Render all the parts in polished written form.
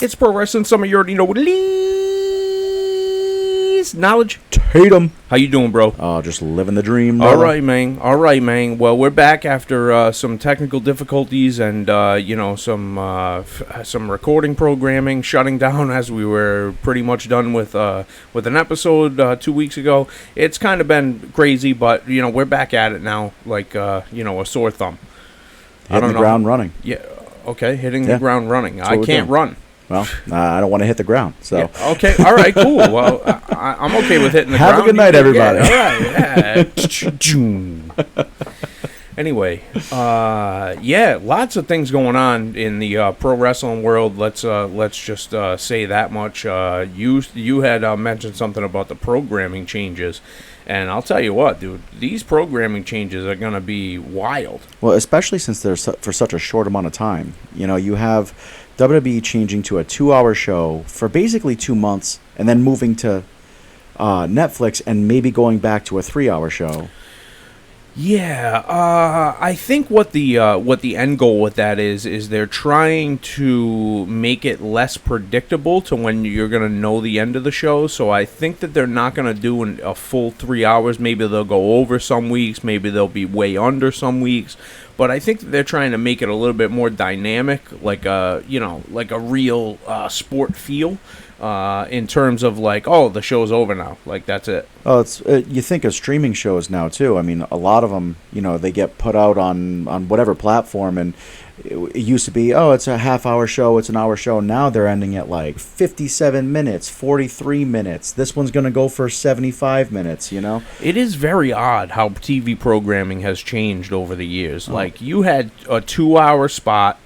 It's pro wrestling. Some of you already know what it is. Knowledge Tatum. How you doing, bro? Oh, just living the dream, brother. All right, man. Well, we're back after some technical difficulties and some recording programming shutting down as we were pretty much done with an episode 2 weeks ago. It's kind of been crazy, but we're back at it now, like a sore thumb. Hitting the ground running. Yeah. Okay, hitting the ground running. I can't run. Well, I don't want to hit the ground. So yeah, okay, all right, cool. Well, I'm okay with hitting the ground. Have a good night, everybody. Yeah, all right. Anyway, lots of things going on in the pro wrestling world. Let's just say that much. You had mentioned something about the programming changes, and I'll tell you what, dude, these programming changes are gonna be wild. Well, especially since they're for such a short amount of time. You have WWE changing to a 2-hour show for basically 2 months, and then moving to Netflix and maybe going back to a 3-hour show. Yeah, I think what the end goal with that is they're trying to make it less predictable to when you're going to know the end of the show. So I think that they're not going to do a full 3 hours. Maybe they'll go over some weeks. Maybe they'll be way under some weeks. But I think that they're trying to make it a little bit more dynamic, like a real sport feel. In terms of the show's over now, that's it. Oh, it's you think of streaming shows now too. I mean, a lot of them, they get put out on whatever platform, and it used to be, it's a half-hour show, it's an hour show. Now they're ending at 57 minutes, 43 minutes. This one's going to go for 75 minutes. It is very odd how TV programming has changed over the years. You had a 2-hour spot.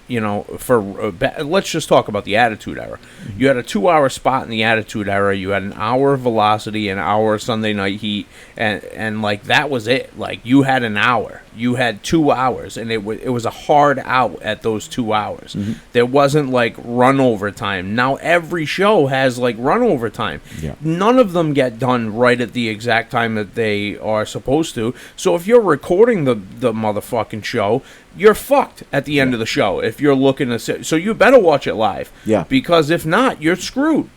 Let's just talk about the Attitude Era. You had a 2-hour spot in the Attitude Era. You had an hour of Velocity, an hour of Sunday Night Heat, and that was it. You had an hour. You had 2 hours, and it was a hard out at those 2 hours. Mm-hmm. There wasn't run over time. Now every show has run over time. Yeah. None of them get done right at the exact time that they are supposed to. So if you're recording the motherfucking show, you're fucked at the end of the show if you're looking to sit. So you better watch it live. Yeah. Because if not, you're screwed.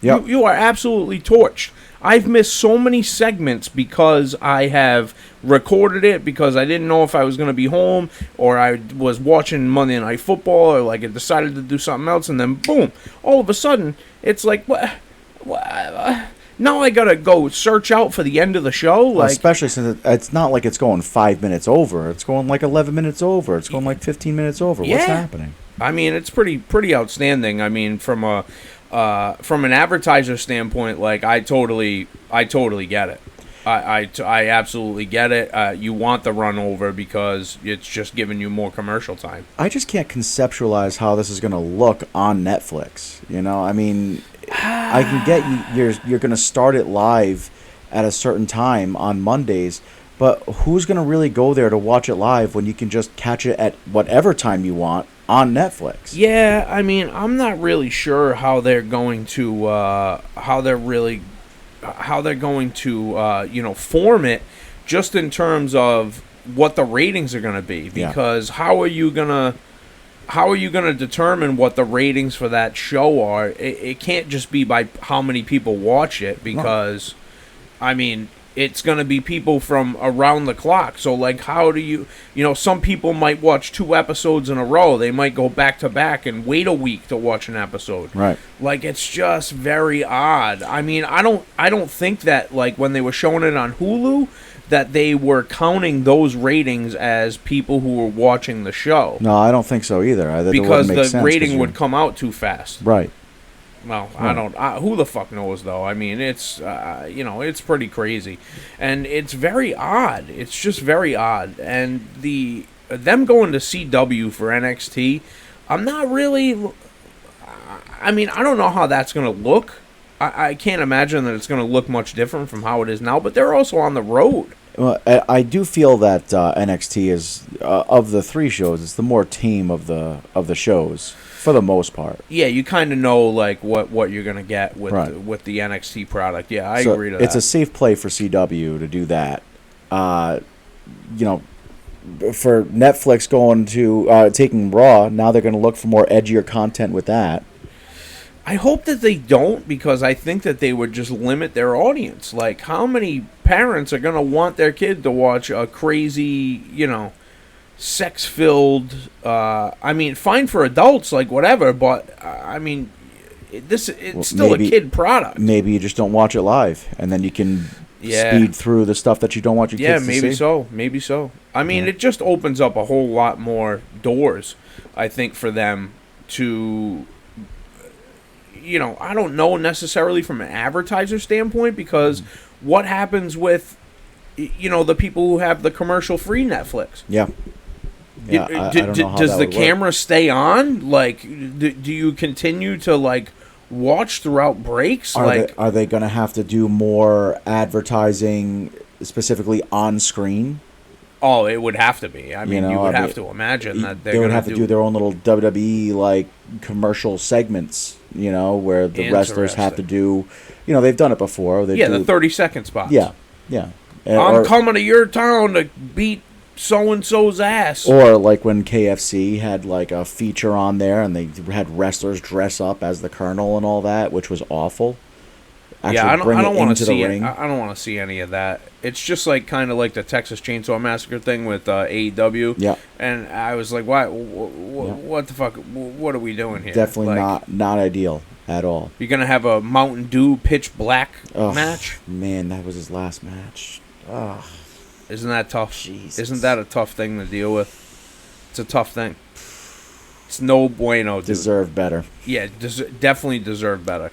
Yep. You are absolutely torched. I've missed so many segments because I have recorded it because I didn't know if I was going to be home, or I was watching Monday Night Football, or I decided to do something else, and then boom, all of a sudden it's what? Now I gotta go search out for the end of the show. Well, especially since it's not like it's going 5 minutes over. It's going 11 minutes over. It's going 15 minutes over. Yeah. What's happening? I mean, it's pretty outstanding. I mean, from an advertiser standpoint, I totally get it. I absolutely get it. You want the run over because it's just giving you more commercial time. I just can't conceptualize how this is going to look on Netflix. I mean, I can get you're going to start it live at a certain time on Mondays, but who's going to really go there to watch it live when you can just catch it at whatever time you want on Netflix? Yeah, I mean, I'm not really sure how they're going to form it, just in terms of what the ratings are going to be, because how are you going to determine what the ratings for that show are? It can't just be by how many people watch it, because I mean, it's going to be people from around the clock. So how do you some people might watch 2 episodes in a row. They might go back to back and wait a week to watch an episode. Right. It's just very odd. I mean, I don't think that when they were showing it on Hulu that they were counting those ratings as people who were watching the show. No, I don't think so either. Because the rating would come out too fast. Right. Well, I don't. Who the fuck knows, though? I mean, it's it's pretty crazy, and it's very odd. It's just very odd, and them going to CW for NXT, I'm not really. I mean, I don't know how that's going to look. I can't imagine that it's going to look much different from how it is now. But they're also on the road. Well, I do feel that NXT is of the 3 shows, it's the more tame of the shows. For the most part. Yeah, you kind of know what you're going to get with the NXT product. Yeah, I agree to that. It's a safe play for CW to do that. For Netflix going to taking Raw, now they're going to look for more edgier content with that. I hope that they don't, because I think that they would just limit their audience. Like, how many parents are going to want their kid to watch a crazy, sex-filled, I mean, fine for adults, like, whatever, but, I mean, it's still a kid product. Maybe you just don't watch it live, and then you can speed through the stuff that you don't want your kids to see. Yeah, maybe so. I mean, it just opens up a whole lot more doors, I think, for them to... I don't know necessarily from an advertiser standpoint, because what happens with, the people who have the commercial-free Netflix? Yeah. I don't know how does the would camera work. stay on? Like, do you continue to, like, watch throughout breaks? Are they going to have to do more advertising specifically on screen? Oh, it would have to be. I mean, you would have to imagine that they would have to do their own little WWE like commercial segments, where the wrestlers have to do, they've done it before. The 30-second spots. Yeah. I'm coming to your town to beat so-and-so's ass. Or like when KFC had like a feature on there and they had wrestlers dress up as the Colonel and all that, which was awful. I don't want to see it. I don't want to see any of that. It's just like kind of like the Texas Chainsaw Massacre thing with AEW. Yeah. And I was like, why? What the fuck? What are we doing here? Definitely not ideal at all. You're gonna have a Mountain Dew pitch black match? Man, that was his last match. Ugh. Isn't that tough? Jesus. Isn't that a tough thing to deal with? It's a tough thing. It's no bueno, dude. Deserve better. Yeah, definitely deserve better.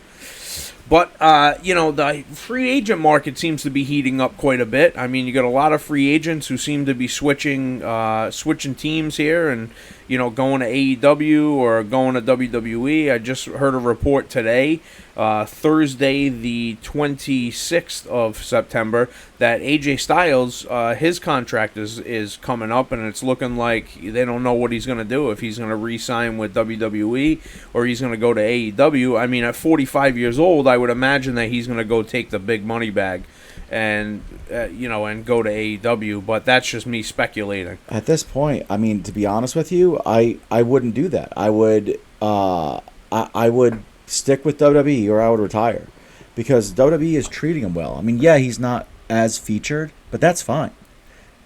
But, the free agent market seems to be heating up quite a bit. I mean, you got a lot of free agents who seem to be switching teams here and, going to AEW or going to WWE. I just heard a report today, Thursday the 26th of September, that AJ Styles, his contract is coming up, and it's looking like they don't know what he's going to do, if he's going to re-sign with WWE or he's going to go to AEW. I mean, at 45 years old, I would imagine that he's going to go take the big money bag and and go to AEW, but that's just me speculating. At this point, I mean, to be honest with you, I wouldn't do that. I would I would stick with WWE or I would retire, because WWE is treating him well. I mean, yeah, he's not as featured, but that's fine.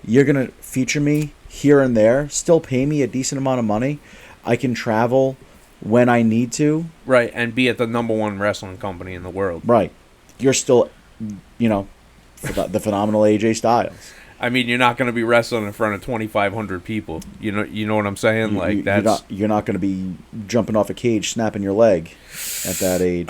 You're going to feature me here and there, still pay me a decent amount of money. I can travel when I need to. Right, and be at the number one wrestling company in the world. Right. You're still, the phenomenal AJ Styles. I mean, you're not going to be wrestling in front of 2,500 people. You know what I'm saying? You're not going to be jumping off a cage, snapping your leg at that age.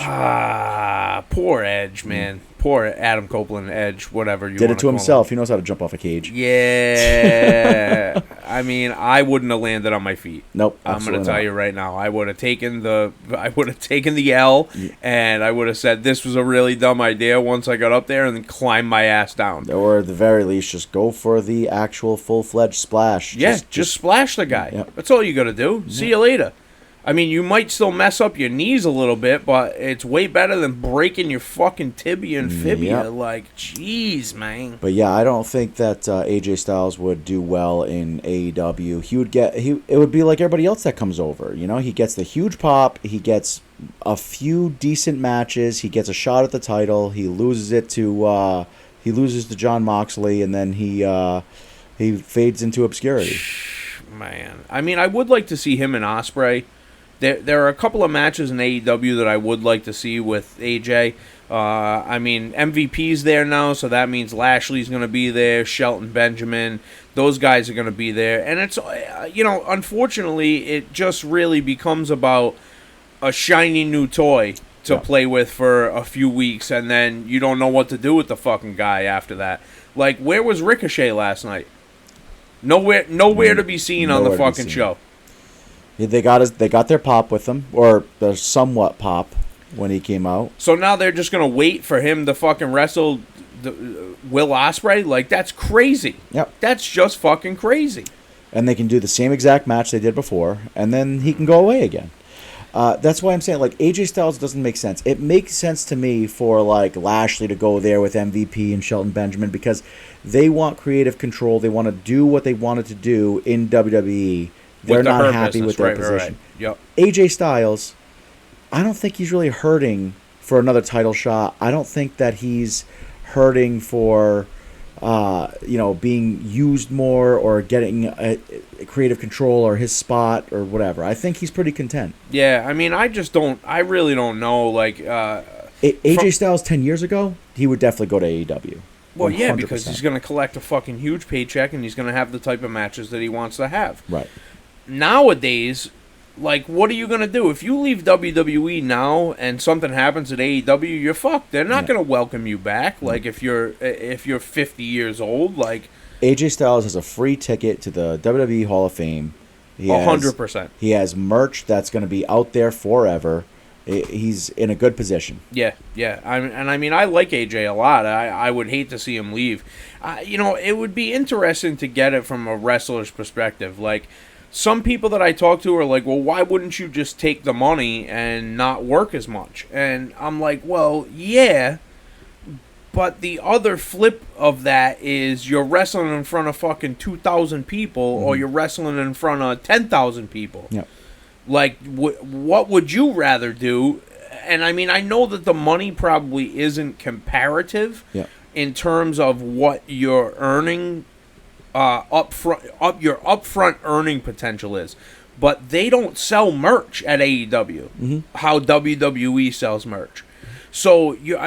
Poor Edge, man. Poor Adam Copeland, Edge, whatever you did it to himself. He knows how to jump off a cage. Yeah. I mean, I wouldn't have landed on my feet. Nope. I'm going to tell you right now. I would have taken the L, and I would have said this was a really dumb idea once I got up there, and then climbed my ass down. Or at the very least, just go for the actual full-fledged splash. Yeah, just splash the guy. Yep. That's all you got to do. See you later. I mean, you might still mess up your knees a little bit, but it's way better than breaking your fucking tibia and fibia. Yep. Like, jeez, man. But yeah, I don't think that AJ Styles would do well in AEW. It would be like everybody else that comes over. He gets the huge pop. He gets a few decent matches. He gets a shot at the title. He loses it to Jon Moxley, and then he fades into obscurity. Man, I mean, I would like to see him and Ospreay. There are a couple of matches in AEW that I would like to see with AJ. I mean, MVP's there now, so that means Lashley's going to be there, Shelton Benjamin. Those guys are going to be there. And it's, unfortunately, it just really becomes about a shiny new toy to play with for a few weeks, and then you don't know what to do with the fucking guy after that. Like, where was Ricochet last night? Nowhere to be seen on the fucking show. Yeah, they got their pop with him, or their somewhat pop when he came out. So now they're just gonna wait for him to fucking wrestle Will Ospreay? Like, that's crazy. Yep. That's just fucking crazy. And they can do the same exact match they did before, and then he can go away again. That's why I'm saying, like, AJ Styles doesn't make sense. It makes sense to me for, like, Lashley to go there with MVP and Shelton Benjamin, because they want creative control. They want to do what they wanted to do in WWE. They're not happy with their position. Right. Yep. AJ Styles, I don't think he's really hurting for another title shot. I don't think that he's hurting for, being used more or getting a creative control or his spot or whatever. I think he's pretty content. Yeah, I mean, I really don't know. Like, AJ Styles 10 years ago, he would definitely go to AEW. well, 100%. yeah, because he's going to collect a fucking huge paycheck and he's going to have the type of matches that he wants to have. Right. Nowadays, like, what are you going to do? If you leave WWE now and something happens at AEW, you're fucked. They're not going to welcome you back. Like, if you're 50 years old, like... AJ Styles has a free ticket to the WWE Hall of Fame. 100%. He has merch that's going to be out there forever. He's in a good position. Yeah. I mean, I like AJ a lot. I would hate to see him leave. It would be interesting to get it from a wrestler's perspective. Like, some people that I talk to are like, well, why wouldn't you just take the money and not work as much? And I'm like, well, yeah, but the other flip of that is you're wrestling in front of fucking 2,000 people or you're wrestling in front of 10,000 people. Yep. Like, what would you rather do? And I mean, I know that the money probably isn't comparative in terms of what you're earning your upfront earning potential is, but they don't sell merch at AEW. How WWE sells merch. So you're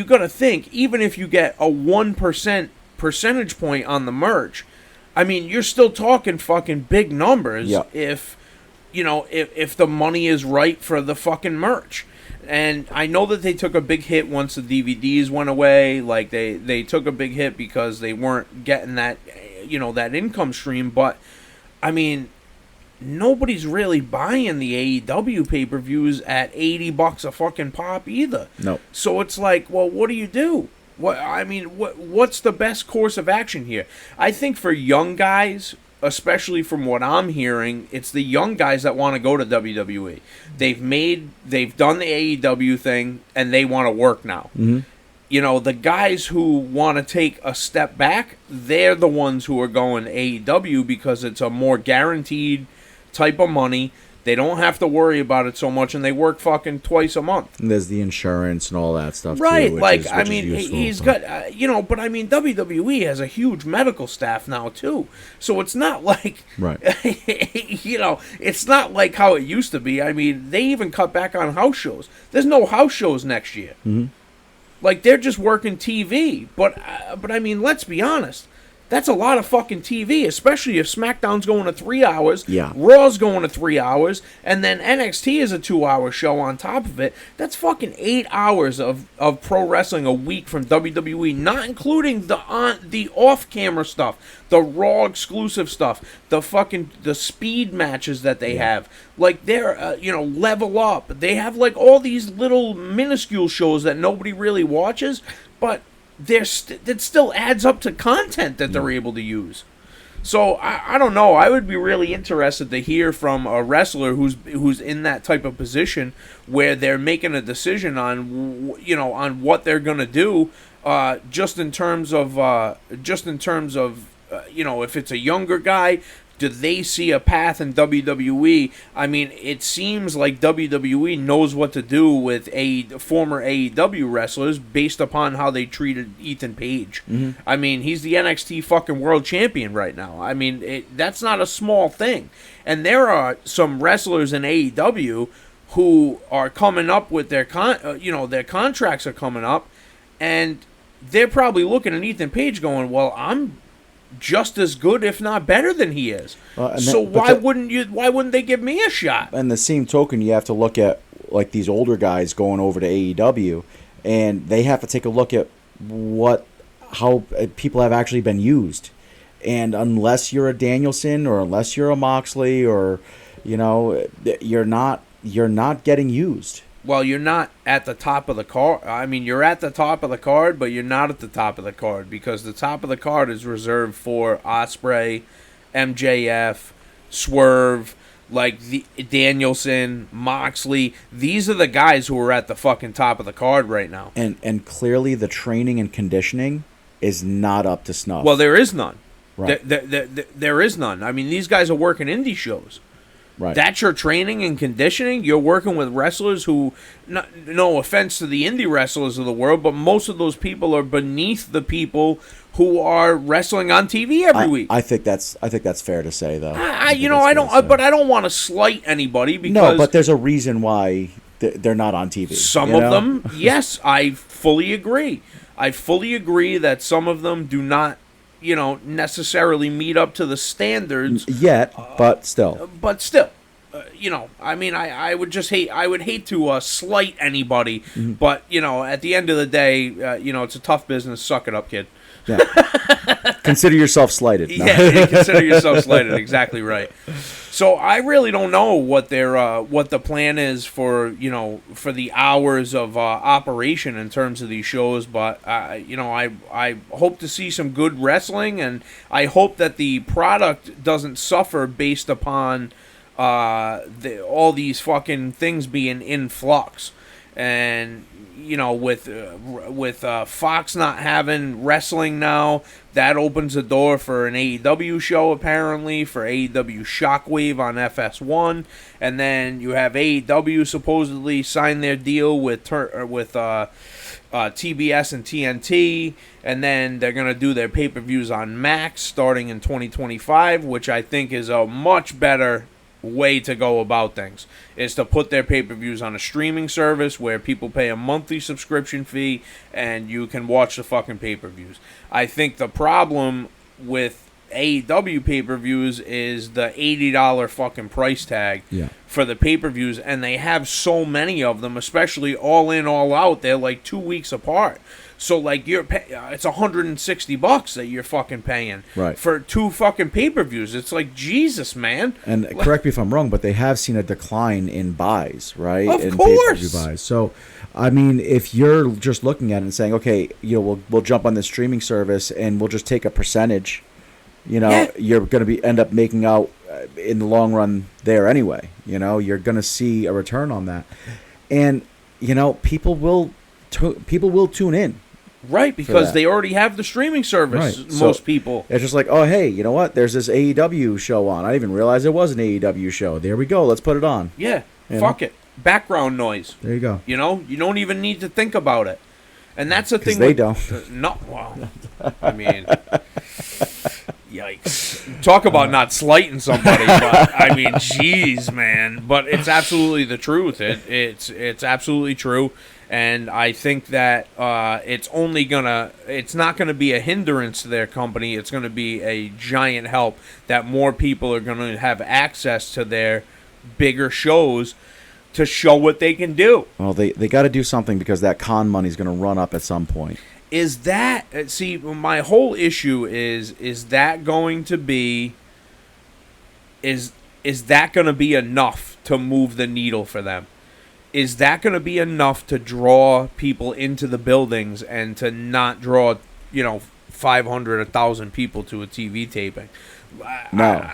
gonna think, even if you get a 1% percentage point on the merch, I mean, you're still talking fucking big numbers. If the money is right for the fucking merch. And I know that they took a big hit once the DVDs went away. Like, they took a big hit because they weren't getting that, that income stream. But, I mean, nobody's really buying the AEW pay-per-views at $80 a fucking pop either. No. So it's like, well, what do you do? What's the best course of action here? I think for young guys, especially from what I'm hearing, it's the young guys that want to go to WWE. They've done the AEW thing, and they want to work now. The guys who want to take a step back, they're the ones who are going to AEW because it's a more guaranteed type of money. They don't have to worry about it so much, and they work fucking twice a month. And there's the insurance and all that stuff, right? Too, Like, I mean, he's got, but I mean, WWE has a huge medical staff now too, so it's not like, right? It's not like how it used to be. I mean, they even cut back on house shows. There's no house shows next year. Like, they're just working TV. But I mean, let's be honest. That's a lot of fucking TV, especially if SmackDown's going to 3 hours, Raw's going to 3 hours, and then NXT is a 2-hour show on top of it. That's fucking 8 hours of pro wrestling a week from WWE, not including the off-camera stuff, the Raw exclusive stuff, the speed matches that they have. Like, they're, Level Up. They have, like, all these little minuscule shows that nobody really watches, but it still adds up to content that they're able to use. So I don't know. I would be really interested to hear from a wrestler who's in that type of position where they're making a decision on what they're gonna do. Just in terms of if it's a younger guy. Do they see a path in WWE? I mean, it seems like WWE knows what to do with former AEW wrestlers based upon how they treated Ethan Page. I mean, he's the NXT fucking world champion right now. I mean, that's not a small thing. And there are some wrestlers in AEW who are coming up with their contracts are coming up, and they're probably looking at Ethan Page going, well, I'm just as good, if not better, than he is. So why wouldn't they give me a shot? And the same token, you have to look at, like, these older guys going over to AEW, and they have to take a look at how people have actually been used. And unless you're a Danielson or unless you're a Moxley or you're not getting used. Well, you're not at the top of the card. I mean, you're at the top of the card, but you're not at the top of the card because the top of the card is reserved for Ospreay, MJF, Swerve, like the Danielson, Moxley. These are the guys who are at the fucking top of the card right now. And clearly the training and conditioning is not up to snuff. Well, there is none. Right. There is none. I mean, these guys are working indie shows. Right. That's your training and conditioning. You're working with wrestlers who, no offense to the indie wrestlers of the world, but most of those people are beneath the people who are wrestling on TV every week. I think that's fair to say, though. I don't want to slight anybody because but there's a reason why they're not on TV. Some of them, yes, I fully agree. I fully agree that some of them do not, necessarily meet up to the standards yet, but still. I would hate to slight anybody, but at the end of the day, it's a tough business. Suck it up, kid. Yeah. Consider yourself slighted. No. Yeah, consider yourself slighted. Exactly right. So I really don't know what the plan is for for the hours of operation in terms of these shows, but I hope to see some good wrestling, and I hope that the product doesn't suffer based upon all these fucking things being in flux. And with Fox not having wrestling now, that opens the door for an AEW show, apparently, for AEW Shockwave on FS1, and then you have AEW supposedly signed their deal with TBS and TNT, and then they're going to do their pay-per-views on Max starting in 2025, which I think is a much better way to go about things, is to put their pay-per-views on a streaming service where people pay a monthly subscription fee and you can watch the fucking pay-per-views. I think the problem with AEW pay-per-views is the $80 fucking price tag for the pay-per-views, and they have so many of them, especially All In, All Out. They're like 2 weeks apart. So, like, it's $160 that you're fucking paying for 2 fucking pay-per-views. It's like, Jesus, man. And correct me if I'm wrong, but they have seen a decline in buys, right? Of course. Pay-per-view buys. So, I mean, if you're just looking at it and saying, okay, we'll jump on this streaming service and we'll just take a percentage, you're going to end up making out in the long run there anyway. You're going to see a return on that. And, people will tune in. Right, because they already have the streaming service, most people. It's just like, oh, hey, you know what? There's this AEW show on. I didn't even realize there was an AEW show. There we go. Let's put it on. Yeah, fuck it. Background noise. There you go. You don't even need to think about it. And that's the thing. They don't. No, well, I mean, yikes. Talk about not slighting somebody, but I mean, jeez, man. But it's absolutely the truth. It's absolutely true. And I think that it's not gonna be a hindrance to their company. It's gonna be a giant help that more people are gonna have access to their bigger shows to show what they can do. Well, they got to do something because that con money is gonna run up at some point. Is that my whole issue is that going to be is that going to be enough to move the needle for them? Is that going to be enough to draw people into the buildings and to not draw, 500, 1,000 people to a TV taping? No.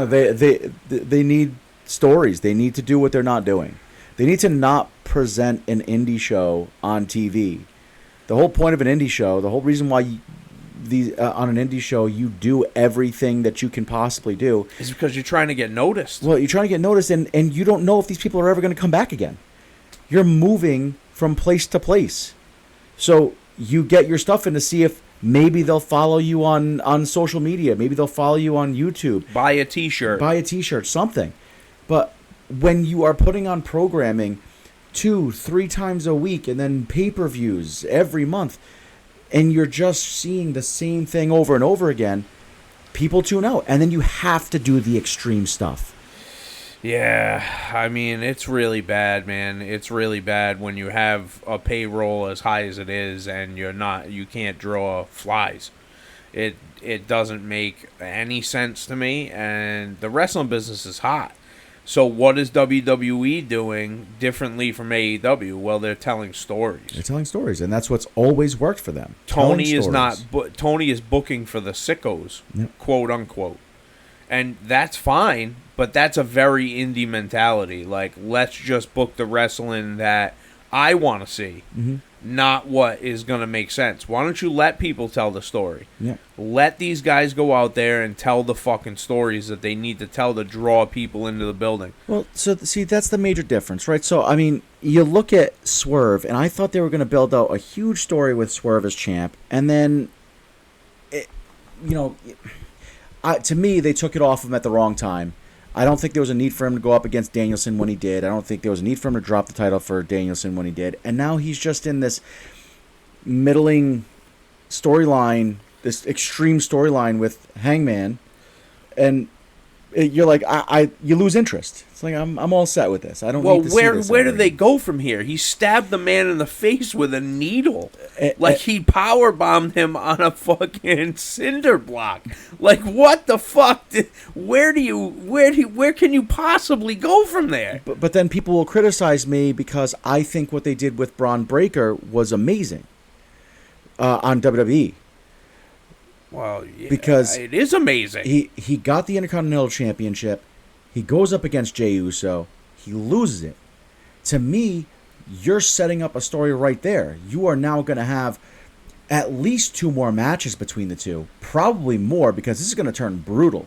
They need stories. They need to do what they're not doing. They need to not present an indie show on TV. The whole point of an indie show, the whole reason why on an indie show you do everything that you can possibly do is because you're trying to get noticed. Well, you're trying to get noticed, and you don't know if these people are ever going to come back again. You're moving from place to place. So you get your stuff in to see if maybe they'll follow you on social media. Maybe they'll follow you on YouTube. Buy a T-shirt. Something. But when you are putting on programming 2-3 times a week and then pay-per-views every month, and you're just seeing the same thing over and over again, people tune out. And then you have to do the extreme stuff. Yeah, I mean, it's really bad, man. It's really bad when you have a payroll as high as it is and you can't draw flies. It doesn't make any sense to me, and the wrestling business is hot. So what is WWE doing differently from AEW? Well, they're telling stories. They're telling stories, and that's what's always worked for them. Tony is booking for the sickos, quote unquote. And that's fine, but that's a very indie mentality. Like, let's just book the wrestling that I want to see. not what is going to make sense. Why don't you let people tell the story? Yeah. Let these guys go out there and tell the fucking stories that they need to tell to draw people into the building. Well, so see, that's the major difference, right? So, I mean, you look at Swerve, and I thought they were going to build out a huge story with Swerve as champ, and then, to me, they took it off him at the wrong time. I don't think there was a need for him to go up against Danielson when he did. I don't think there was a need for him to drop the title for Danielson when he did. And now he's just in this middling storyline, this extreme storyline with Hangman, and you're like, you lose interest. It's like I'm all set with this. I don't need to see this. Where do they go from here? He stabbed the man in the face with a needle, like he power bombed him on a fucking cinder block. Like what the fuck? Where can you possibly go from there? But then people will criticize me because I think what they did with Braun Breaker was amazing on WWE. Well, yeah, because it is amazing. He got the Intercontinental Championship. He goes up against Jey Uso. He loses it. To me, you're setting up a story right there. You are now going to have at least 2 more matches between the two. Probably more, because this is going to turn brutal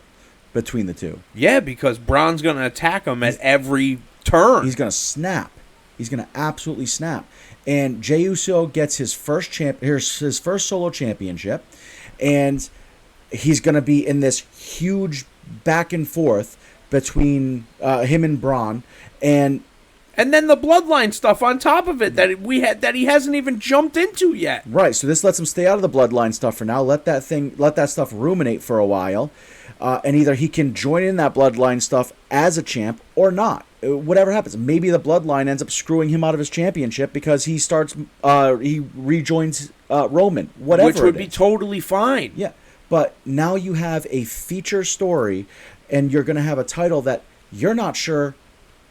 between the two. Yeah, because Braun's going to attack him at every turn. He's going to snap. He's going to absolutely snap. And Jey Uso gets his first solo championship. And he's going to be in this huge back and forth between him and Braun, and then the bloodline stuff on top of it that he hasn't even jumped into yet. Right. So this lets him stay out of the bloodline stuff for now. Let that stuff ruminate for a while, and either he can join in that bloodline stuff as a champ or not. Whatever happens, maybe the bloodline ends up screwing him out of his championship because he rejoins Roman. Whatever, which would be totally fine. Yeah. But now you have a feature story, and you're going to have a title that you're not sure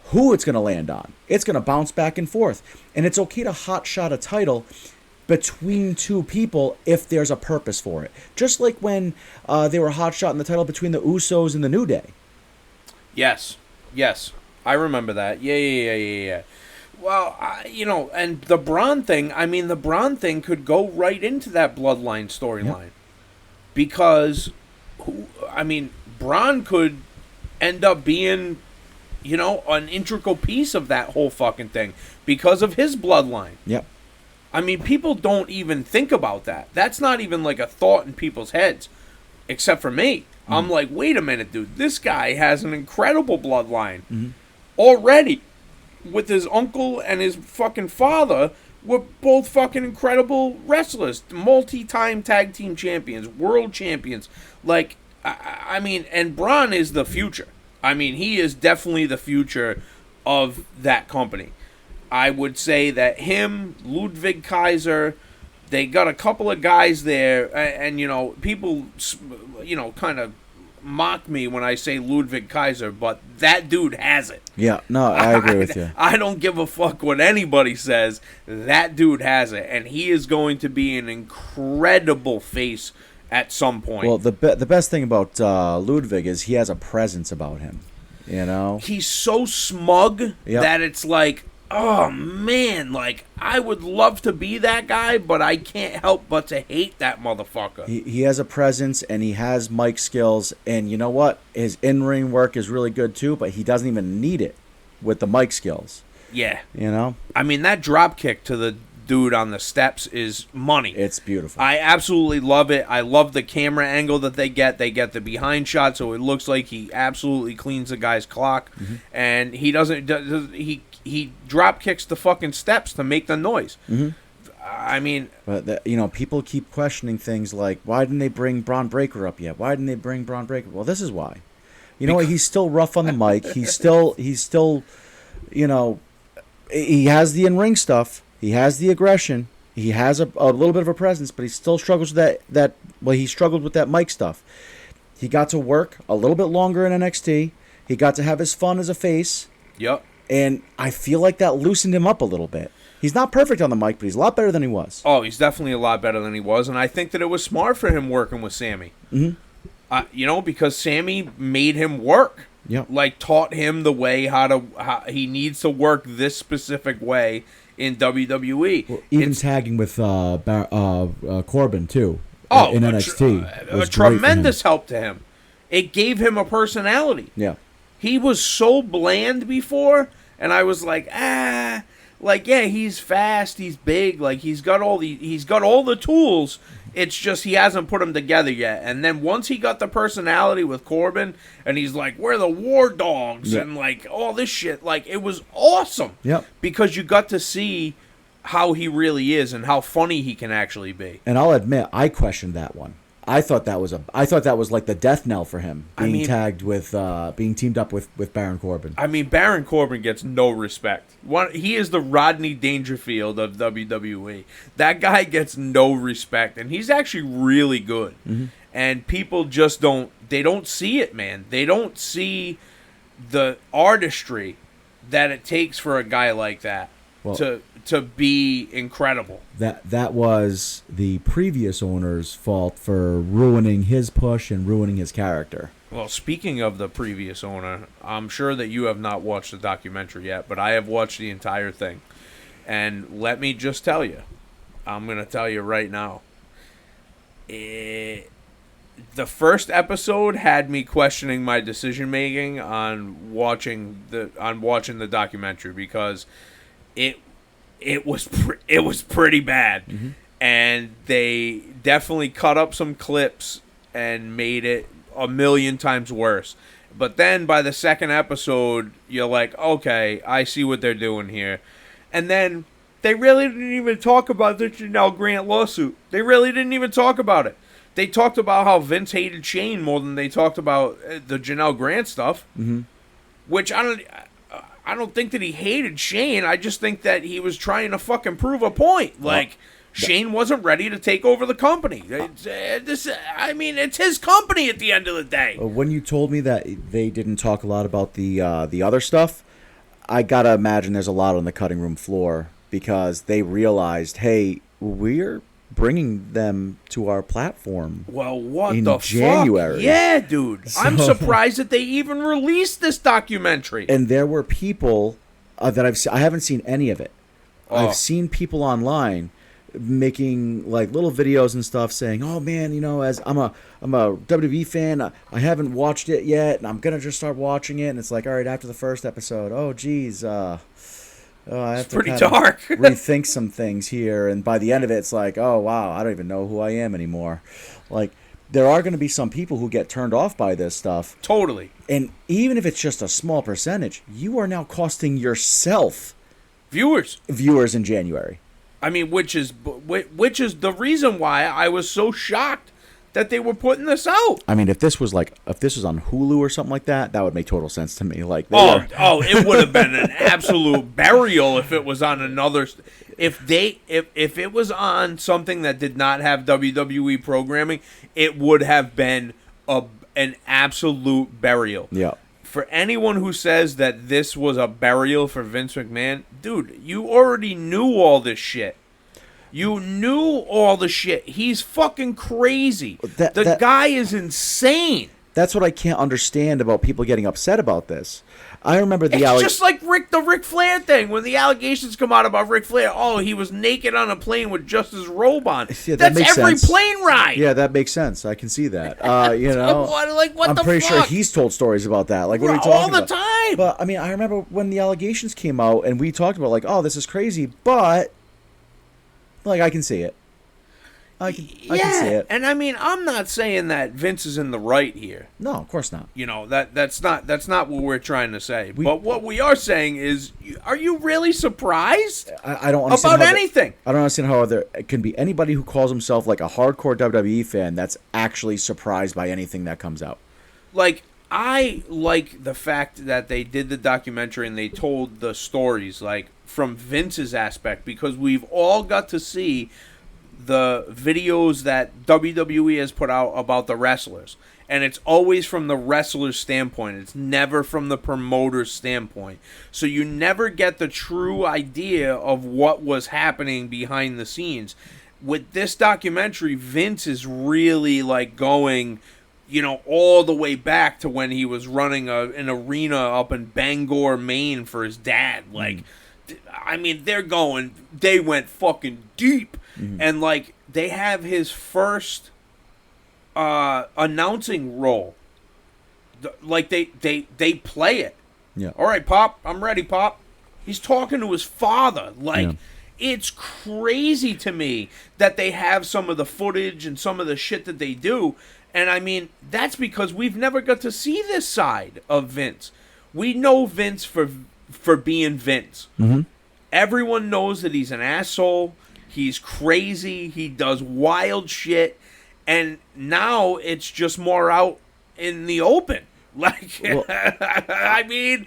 who it's going to land on. It's going to bounce back and forth. And it's okay to hotshot a title between 2 people if there's a purpose for it. Just like when they were hotshotting the title between the Usos and the New Day. Yes. I remember that. Yeah. Well, and the Braun thing, could go right into that bloodline storyline. Yep. Because, Braun could end up being, an integral piece of that whole fucking thing because of his bloodline. Yep. People don't even think about that. That's not even like a thought in people's heads, except for me. Mm-hmm. I'm like, wait a minute, dude. This guy has an incredible bloodline already. With his uncle and his fucking father were both fucking incredible wrestlers, multi-time tag team champions, world champions. Like, and Braun is the future. He is definitely the future of that company. I would say that him, Ludwig Kaiser, they got a couple of guys there, and people, kind of mock me when I say Ludwig Kaiser, but that dude has it. Yeah, no, I agree with you. I don't give a fuck what anybody says. That dude has it, and he is going to be an incredible face at some point. Well, the best thing about Ludwig is he has a presence about him. He's so smug that it's like, oh man, like I would love to be that guy, but I can't help but to hate that motherfucker. He has a presence and he has mic skills, and you know what? His in-ring work is really good too, but he doesn't even need it with the mic skills. Yeah. That drop kick to the dude on the steps is money. It's beautiful. I absolutely love it. I love the camera angle that they get. They get the behind shot, so it looks like he absolutely cleans the guy's clock, and he doesn't. He drop kicks the fucking steps to make the noise. But people keep questioning things like, why didn't they bring Braun Breaker up yet? Why didn't they bring Braun Breaker? Well, this is why. He's still rough on the mic. He's still, he has the in-ring stuff. He has the aggression. He has a little bit of a presence, but he still struggles with that. He struggled with that mic stuff. He got to work a little bit longer in NXT. He got to have his fun as a face. Yep. And I feel like that loosened him up a little bit. He's not perfect on the mic, but he's a lot better than he was. Oh, he's definitely a lot better than he was, and I think that it was smart for him working with Sammy. Because Sammy made him work. Yep. Like, taught him the way how he needs to work this specific way in WWE. Well, even tagging with Corbin too. Oh, in NXT, a tremendous help to him. It gave him a personality. Yeah, he was so bland before, and I was like, like, yeah, he's fast, he's big, like he's got all the tools. It's just he hasn't put them together yet. And then once he got the personality with Corbin, and he's like, we're the War Dogs, and like all this shit, like it was awesome. Yep. Because you got to see how he really is and how funny he can actually be. And I'll admit, I questioned that one. I thought that was like the death knell for him, being teamed up with Baron Corbin. I mean, Baron Corbin gets no respect. He is the Rodney Dangerfield of WWE. That guy gets no respect, and he's actually really good. Mm-hmm. And people just don't see it, man. They don't see the artistry that it takes for a guy like that to be incredible. That was the previous owner's fault for ruining his push and ruining his character. Well, speaking of the previous owner, I'm sure that you have not watched the documentary yet, but I have watched the entire thing. And let me just tell you, I'm going to tell you right now, the first episode had me questioning my decision making on watching the documentary, because it was pretty bad. Mm-hmm. And they definitely cut up some clips and made it a million times worse. But then by the second episode, you're like, okay, I see what they're doing here. And then they really didn't even talk about the Janelle Grant lawsuit. They really didn't even talk about it. They talked about how Vince hated Shane more than they talked about the Janelle Grant stuff. Mm-hmm. Which I don't think that he hated Shane. I just think that he was trying to fucking prove a point. Like, Shane wasn't ready to take over the company. It's his company at the end of the day. When you told me that they didn't talk a lot about the other stuff, I gotta imagine there's a lot on the cutting room floor, because they realized, hey, we're bringing them to our platform. Well, what in the January. Fuck? Yeah, dude. I'm surprised that they even released this documentary. And there were people that I haven't seen any of it. Oh. I've seen people online making like little videos and stuff saying, "Oh man, as I'm a WWE fan, I haven't watched it yet, and I'm gonna just start watching it." And it's like, all right, after the first episode, oh geez, I have to pretty dark. Rethink some things here, and by the end of it, it's like, oh wow, I don't even know who I am anymore. Like, there are going to be some people who get turned off by this stuff. Totally. And even if it's just a small percentage, you are now costing yourself viewers in January. I mean, which is the reason why I was so shocked that they were putting this out. I mean, if this was on Hulu or something like that, that would make total sense to me. Like, it would have been an absolute burial if it was on another. If it was on something that did not have WWE programming, it would have been an absolute burial. Yeah. For anyone who says that this was a burial for Vince McMahon, dude, you already knew all this shit. You knew all the shit. He's fucking crazy. The guy is insane. That's what I can't understand about people getting upset about this. I remember it's just like the Ric Flair thing. When the allegations come out about Ric Flair, he was naked on a plane with just his robe on. Yeah, that's every sense. Plane ride. Yeah, that makes sense. I can see that. What I'm the pretty fuck? sure he's told stories about that. Like, what are you talking about? All the time. But I mean, I remember when the allegations came out, and we talked about like, oh, this is crazy, but like, I can see it. I can see it. And I mean, I'm not saying that Vince is in the right here. No, of course not. That's not what we're trying to say. But what we are saying is, are you really surprised? I don't understand about anything. I don't understand how there can be anybody who calls himself like a hardcore WWE fan that's actually surprised by anything that comes out. Like, I like the fact that they did the documentary and they told the stories, like, from Vince's aspect, because we've all got to see the videos that WWE has put out about the wrestlers, and it's always from the wrestler's standpoint. It's never from the promoter's standpoint, so you never get the true idea of what was happening behind the scenes. With this documentary, Vince is really like going, all the way back to when he was running an arena up in Bangor, Maine for his dad. Like, I mean, they went fucking deep. And, like, they have his first announcing role. Like, they play it. Yeah. All right, Pop, I'm ready, Pop. He's talking to his father. Like, it's crazy to me that they have some of the footage and some of the shit that they do. And, I mean, that's because we've never got to see this side of Vince. We know Vince for being Vince. Mm-hmm. Everyone knows that he's an asshole. He's crazy. He does wild shit. And now it's just more out in the open. Like, well, I mean,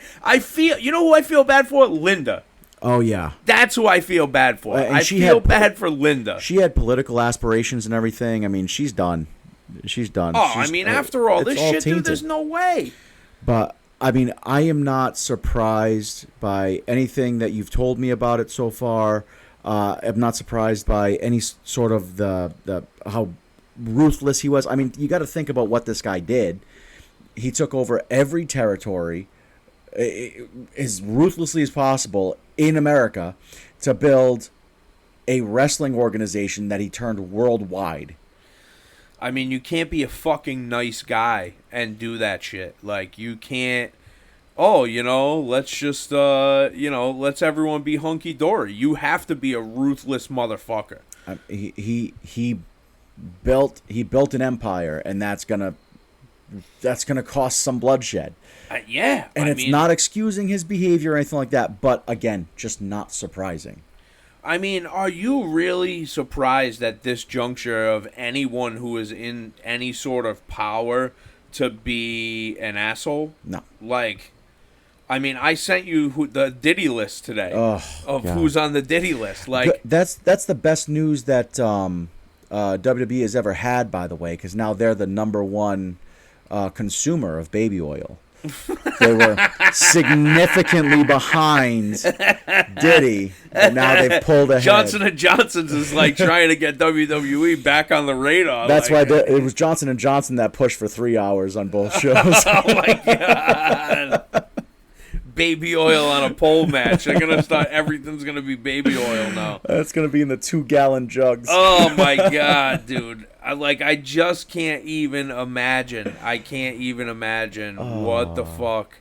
you know who I feel bad for? Linda. Oh, yeah. That's who I feel bad for. I feel bad for Linda. She had political aspirations and everything. I mean, she's done. She's done. Oh, I mean, after all this shit, dude, there's no way. But, I mean, I am not surprised by anything that you've told me about it so far. I'm not surprised by any sort of the how ruthless he was. I mean, you got to think about what this guy did. He took over every territory as ruthlessly as possible in America to build a wrestling organization that he turned worldwide. I mean, you can't be a fucking nice guy and do that shit. Like, you can't, let's just, let's everyone be hunky-dory. You have to be a ruthless motherfucker. He built an empire, and that's gonna cost some bloodshed. Yeah. And it's not excusing his behavior or anything like that, but again, just not surprising. I mean, are you really surprised at this juncture of anyone who is in any sort of power to be an asshole? No. Like, I mean, I sent you the Diddy list today of who's on the Diddy list. Like, that's the best news that WWE has ever had, by the way, because now they're the number one consumer of baby oil. They were significantly behind Diddy, and now they've pulled ahead. Johnson & Johnson's is like trying to get WWE back on the radar. That's why it was Johnson & Johnson that pushed for 3 hours on both shows. Oh my god! Baby oil on a pole match. They're gonna start. Everything's gonna be baby oil now. That's gonna be in the 2-gallon jugs. Oh my god, dude! I just can't even imagine. I can't even imagine what the fuck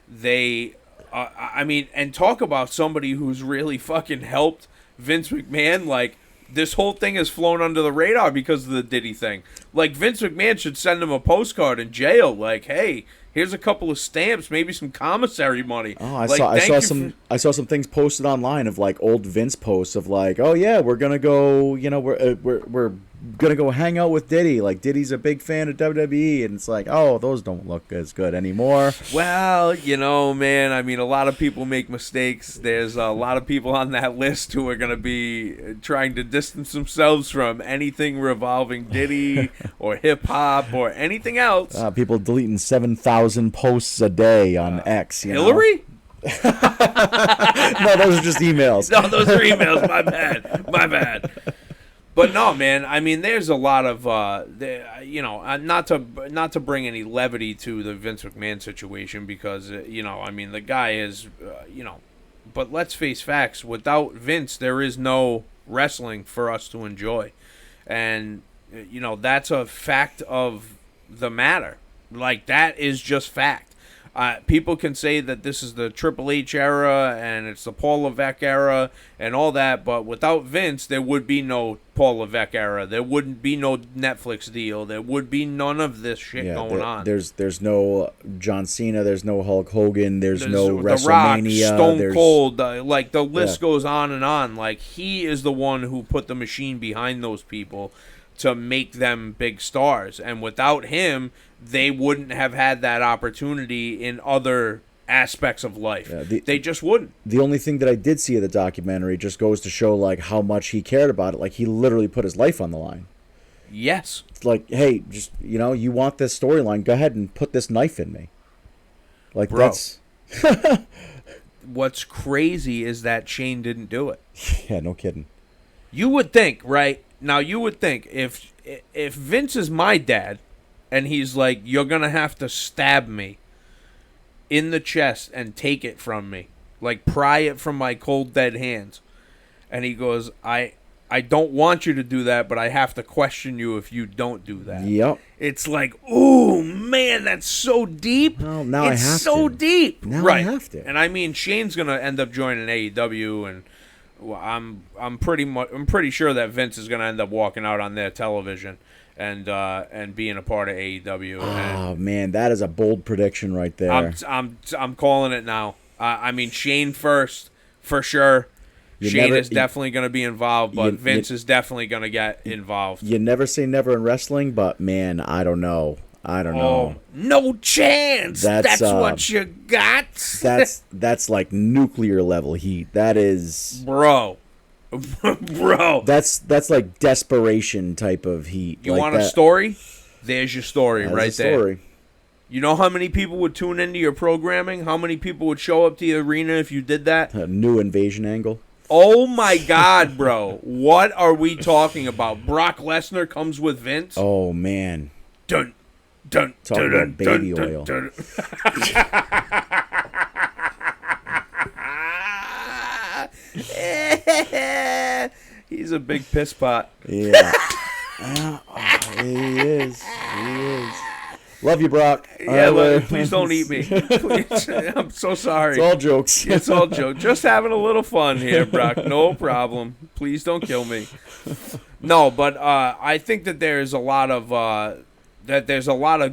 they. I mean, and talk about somebody who's really fucking helped Vince McMahon. Like, this whole thing has flown under the radar because of the Diddy thing. Like, Vince McMahon should send him a postcard in jail. Like, hey, here's a couple of stamps, maybe some commissary money. Oh, I saw some things posted online of like old Vince posts of like, oh yeah, we're gonna go, we're gonna go hang out with Diddy. Like, Diddy's a big fan of WWE, and it's like, oh, those don't look as good anymore. Well, man, I mean, a lot of people make mistakes. There's a lot of people on that list who are gonna be trying to distance themselves from anything revolving Diddy or hip hop or anything else. People deleting 7,000 posts a day on X. Hillary? No, those are just emails. No, those are emails. My bad. But no, man. I mean, there's a lot of, not to bring any levity to the Vince McMahon situation because, I mean, the guy is, but let's face facts. Without Vince, there is no wrestling for us to enjoy, and that's a fact of the matter. Like, that is just fact. People can say that this is the Triple H era and it's the Paul Levesque era and all that, but without Vince, there would be no Paul Levesque era. There wouldn't be no Netflix deal. There would be none of this shit going on. There's no John Cena. There's no Hulk Hogan. There's no The WrestleMania. Rock, Stone Cold. Like, the list goes on and on. Like, he is the one who put the machine behind those people to make them big stars. And without him, they wouldn't have had that opportunity in other aspects of life. Yeah, they just wouldn't. The only thing that I did see of the documentary just goes to show like how much he cared about it. Like, he literally put his life on the line. Yes. It's like, hey, just, you want this storyline, go ahead and put this knife in me. Like, bro, that's... What's crazy is that Shane didn't do it. Yeah, no kidding. You would think, right? Now, you would think if Vince is my dad and he's like, you're going to have to stab me in the chest and take it from me, Like, pry it from my cold, dead hands. And he goes, I don't want you to do that, but I have to question you if you don't do that. Yep. It's like, ooh, man, that's so deep. Well, now it's I have so to. deep. Now right. I have to. And I mean, Shane's gonna end up joining AEW, and well, I'm pretty sure that Vince is gonna end up walking out on their television and being a part of AEW. Oh man, that is a bold prediction right there. I'm calling it now. I mean, Shane first for sure. Shane is definitely going to be involved, but Vince is definitely going to get involved. You never say never in wrestling, but man, I don't know. No chance. That's what you got. That's like nuclear level heat. That is, bro. That's like desperation type of heat. You like want a story? There's your story right there. You know how many people would tune into your programming? How many people would show up to the arena if you did that? A new invasion angle. Oh my God, bro! What are we talking about? Brock Lesnar comes with Vince. Oh man. Dun. Talk about baby oil. He's a big piss pot. Yeah. He is. Love you, Brock. Yeah, please don't eat me. Please. I'm so sorry. It's all jokes. It's all jokes. Just having a little fun here, Brock. No problem. Please don't kill me. No, but I think that there's a lot of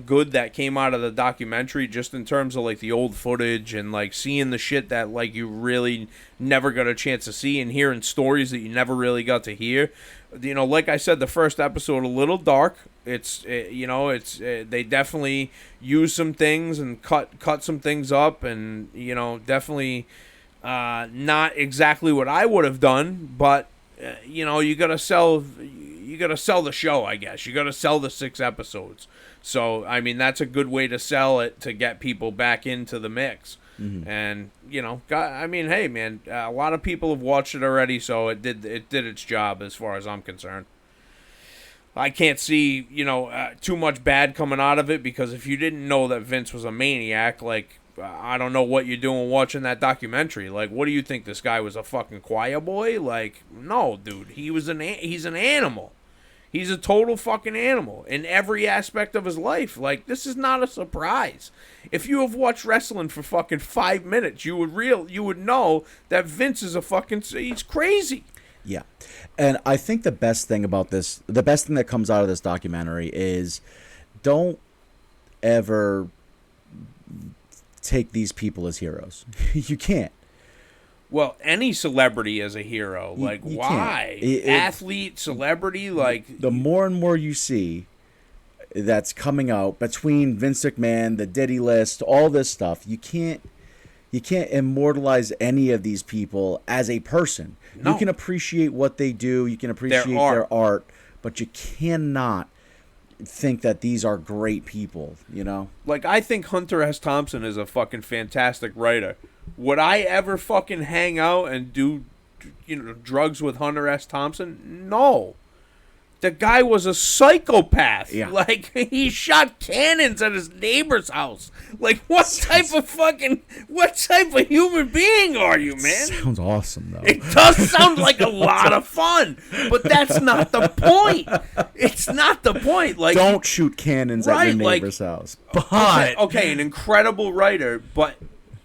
good that came out of the documentary, just in terms of like the old footage and like seeing the shit that like you really never got a chance to see, and hearing stories that you never really got to hear. You know, like I said, the first episode a little dark. They definitely use some things and cut some things up, and definitely not exactly what I would have done, but you gotta sell the show, I guess. You gotta sell the 6 episodes. So I mean, that's a good way to sell it, to get people back into the mix. Mm-hmm. And hey man, a lot of people have watched it already, so it did its job as far as I'm concerned. I can't see too much bad coming out of it, because if you didn't know that Vince was a maniac, like I don't know what you're doing watching that documentary. Like, what do you think, this guy was a fucking choir boy? Like, no, dude, he's an animal. He's a total fucking animal in every aspect of his life. Like, this is not a surprise. If you have watched wrestling for fucking 5 minutes, you would know that Vince is he's crazy. Yeah. And I think the best thing that comes out of this documentary is, don't ever take these people as heroes. You can't. Well, any celebrity is a hero. Like, you why? Athlete, celebrity, like... The more and more you see that's coming out between Vince McMahon, the Diddy List, all this stuff, you can't immortalize any of these people as a person. No. You can appreciate what they do, you can appreciate their art, but you cannot think that these are great people, Like, I think Hunter S. Thompson is a fucking fantastic writer. Would I ever fucking hang out and do, drugs with Hunter S. Thompson? No. The guy was a psychopath. Yeah. Like, he shot cannons at his neighbor's house. Like, what type of human being are you, man? Sounds awesome, though. It does sound like a lot of fun, but that's not the point. It's not the point. Like, don't shoot cannons at your neighbor's house. But okay, an incredible writer, but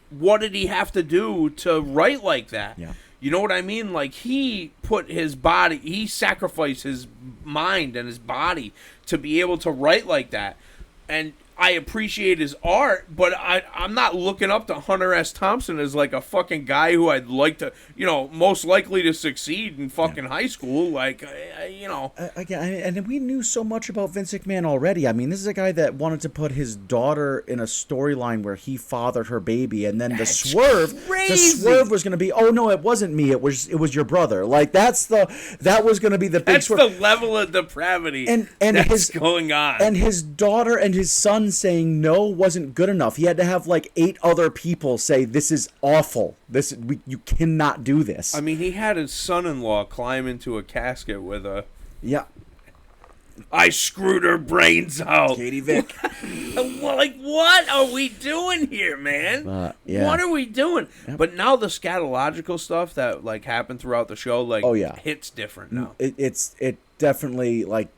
what did he have to do to write like that? Yeah. You know what I mean? Like, he sacrificed his mind and his body to be able to write like that. And I appreciate his art, but I'm not looking up to Hunter S. Thompson as like a fucking guy who I'd like to, most likely to succeed in fucking high school. Like, Again, and we knew so much about Vince McMahon already. I mean, this is a guy that wanted to put his daughter in a storyline where he fathered her baby, and then the swerve was going to be, oh no, it wasn't me, it was your brother. Like, that was going to be the big swerve. That's the level of depravity that's going on. And his daughter and his son saying no wasn't good enough. He had to have like 8 other people say, this is awful. You cannot do this. I mean, he had his son-in-law climb into a casket with a... Yeah. I screwed her brains out. Katie Vick. Like, what are we doing here, man? Yeah. What are we doing? Yep. But now the scatological stuff that like happened throughout the show, like, hits different now. It definitely, like,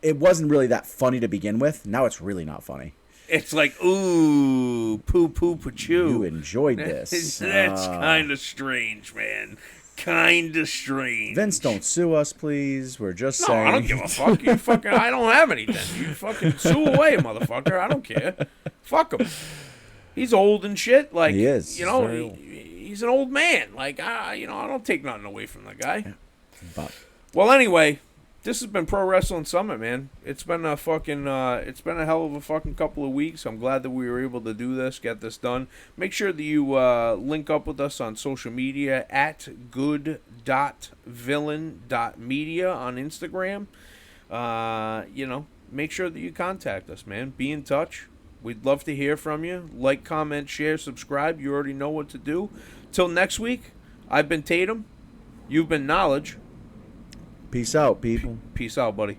it wasn't really that funny to begin with. Now it's really not funny. It's like, ooh, poo poo pachoo. You enjoyed this. That's kind of strange, man. Kind of strange. Vince, don't sue us, please. We're just saying. I don't give a fuck. You fucking, I don't have anything. You fucking sue away, motherfucker. I don't care. Fuck him. He's old and shit. Like, he is. You know, he's an old man. Like, I don't take nothing away from the guy. But. Well, anyway, this has been Pro Wrestling Summit, man. It's been a fucking, it's been a hell of a fucking couple of weeks. I'm glad that we were able to do this, get this done. Make sure that you link up with us on social media at good.villain.media on Instagram. Make sure that you contact us, man. Be in touch. We'd love to hear from you. Like, comment, share, subscribe. You already know what to do. Till next week, I've been Tatum. You've been Knowledge. Peace out, people. Peace out, buddy.